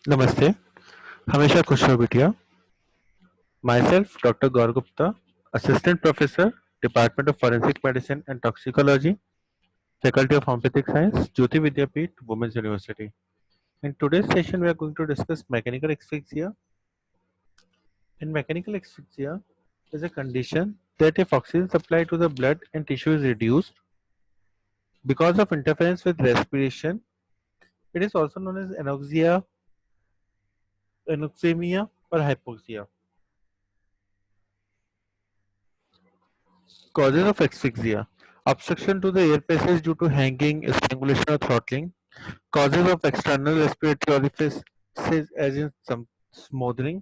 नमस्ते, हमेशा खुश रहो बिटिया। Myself, Dr. Gaur Gupta, Assistant Professor, Department of Forensic Medicine and Toxicology, Faculty of Homeopathic Science, Jyoti Vidyapeeth, Women's University. In today's session, we are going to discuss mechanical asphyxia. In mechanical asphyxia is a condition that if oxygen supply to the blood and tissue is reduced because of interference with respiration, it is also known as anoxia, anoxemia, or hypoxia. Causes of asphyxia: obstruction to the air passage due to hanging, strangulation, or throttling. Causes of external respiratory orifices as in some smothering.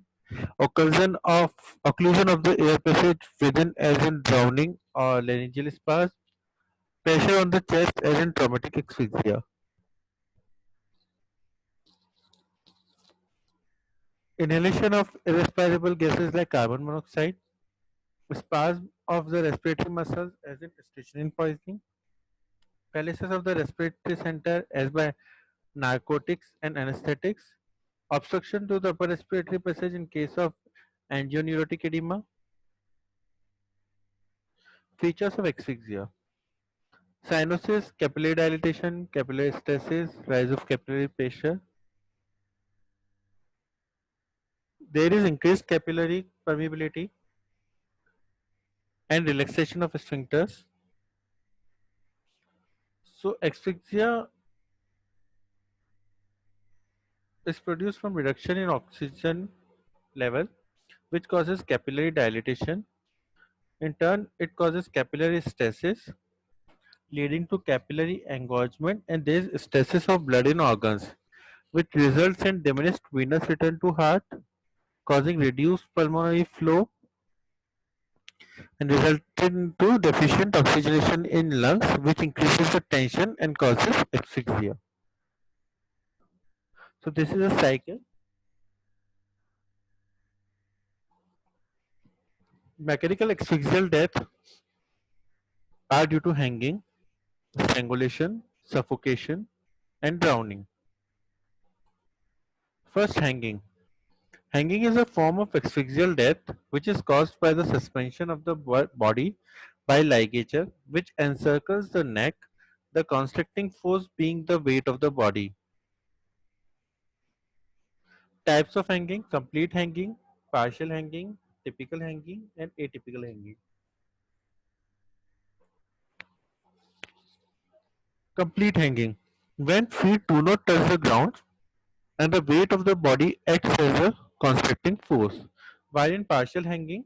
Occlusion of the air passage within as in drowning or laryngeal spasm. Pressure on the chest as in traumatic asphyxia. Inhalation of irrespirable gases like carbon monoxide. Spasm of the respiratory muscles as in strychnine poisoning. Paralysis of the respiratory center as by narcotics and anesthetics. Obstruction to the upper respiratory passage in case of angioneurotic edema. Features of asphyxia: cyanosis, capillary dilatation, capillary stasis, rise of capillary pressure. There is increased capillary permeability and relaxation of sphincters. So asphyxia is produced from reduction in oxygen level, which causes capillary dilatation. In turn, it causes capillary stasis, leading to capillary engorgement, and there is stasis of blood in organs, which results in diminished venous return to heart, causing reduced pulmonary flow and resulting to deficient oxygenation in lungs, which increases the tension and causes asphyxia. So this is a cycle. Mechanical asphyxial death are due to hanging, strangulation, suffocation, and drowning. First, hanging. Hanging is a form of asphyxial death which is caused by the suspension of the body by ligature which encircles the neck, the constricting force being the weight of the body. Types of hanging: complete hanging, partial hanging, typical hanging, and atypical hanging. Complete hanging: when feet do not touch the ground and the weight of the body acts as a constricting force. While in partial hanging,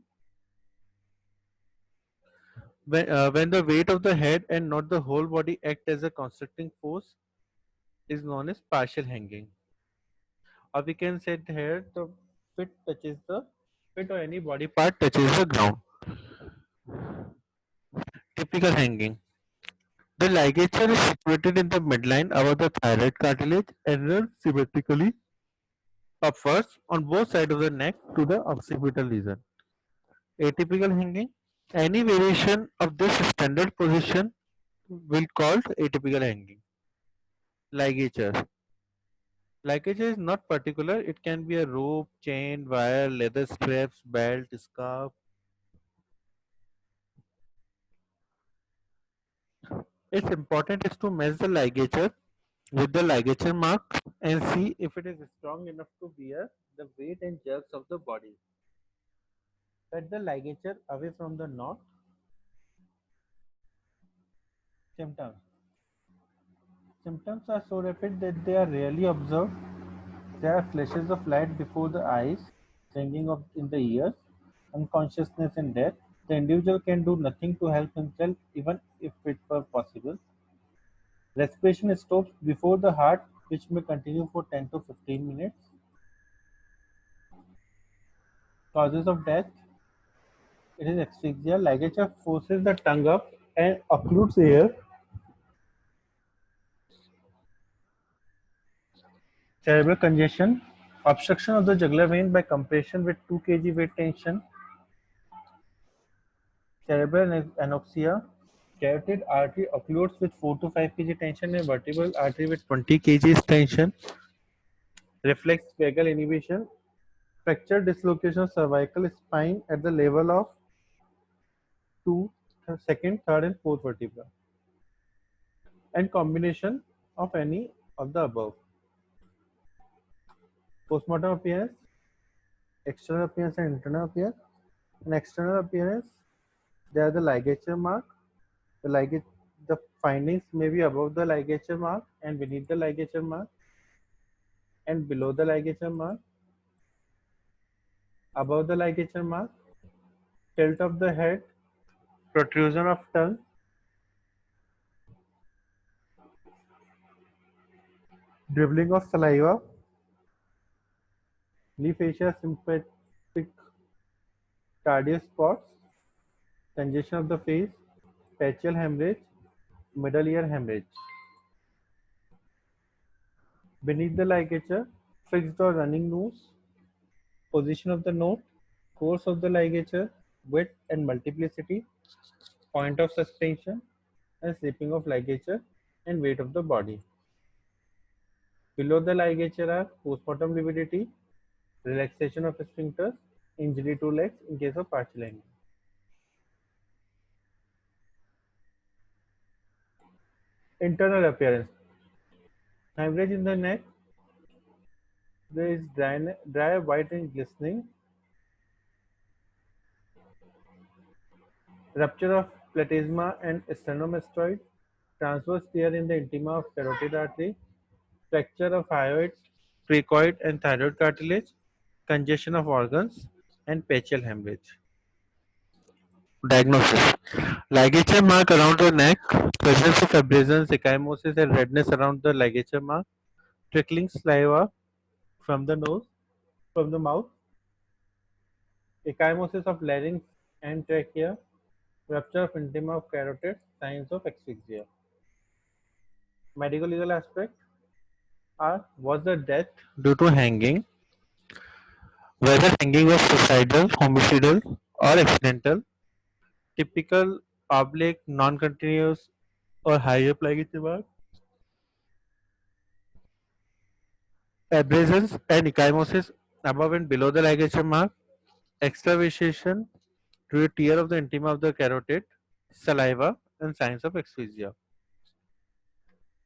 when the weight of the head and not the whole body act as a constricting force, is known as partial hanging. Or we can say here the fit or any body part touches the ground. Typical hanging. The ligature is situated in the midline above the thyroid cartilage and runs symmetrically upwards on both sides of the neck to the occipital region. Atypical hanging. Any variation of this standard position will called atypical hanging. Ligature. Ligature is not particular. It can be a rope, chain, wire, leather straps, belt, scarf. It's important is to measure the ligature with the ligature mark and see if it is strong enough to bear the weight and jerks of the body. Set the ligature away from the knot. Symptoms. Symptoms are so rapid that they are rarely observed. There are flashes of light before the eyes, ringing of in the ears, unconsciousness and death. The individual can do nothing to help himself even if it were possible. Respiration stops before the heart, which may continue for 10 to 15 minutes. Causes of death: it is asphyxia. Ligature forces the tongue up and occludes air. Cerebral congestion, obstruction of the jugular vein by compression with 2 kg weight tension. Cerebral anoxia, carotid artery occludes with 4 to 5 kg tension and vertebral artery with 20 kg tension. reflex vagal inhibition, fracture dislocation of cervical spine at the level of two, second, third, and fourth vertebra, and combination of any of the above. Postmortem appearance, external appearance and internal appearance. In external appearance, there are the ligature mark. The findings may be above the ligature mark and beneath the ligature mark and below the ligature mark, above the ligature mark, tilt of the head, protrusion of tongue, dribbling of saliva, leaf fascia sympathetic cardiospots, congestion of the face, facial hemorrhage, middle ear hemorrhage. Beneath the ligature, fixed or running nose, position of the note, course of the ligature, width and multiplicity, point of suspension, and slipping of ligature and weight of the body. Below the ligature are postmortem lividity, relaxation of sphincters, injury to legs in case of partial hanging. Internal appearance. Hemorrhage in the neck. There is dry, white and glistening. Rupture of platysma and sternomastoid. Transverse tear in the intima of carotid artery. Fracture of hyoid, cricoid and thyroid cartilage. Congestion of organs and pechial hemorrhage. Diagnosis: ligature mark around the neck, presence of abrasions, ecchymosis, and redness around the ligature mark, trickling saliva from the nose, from the mouth, ecchymosis of larynx and trachea, rupture of intima of carotid, signs of asphyxia. Medical legal aspect are: was the death due to hanging, whether hanging was suicidal, homicidal, or accidental, typical oblique, non-continuous, or high up ligature mark, abrasions and ecchymosis above and below the ligature mark, extravasation to a tear of the intima of the carotid, saliva, and signs of asphyxia.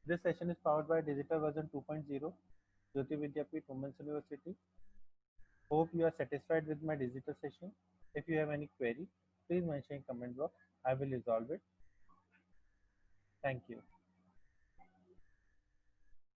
This session is powered by Digital Version 2.0, Jyoti Vidyapeeth Women's University. Hope you are satisfied with my digital session. If you have any query, please mention in comment box. I will resolve it. Thank you.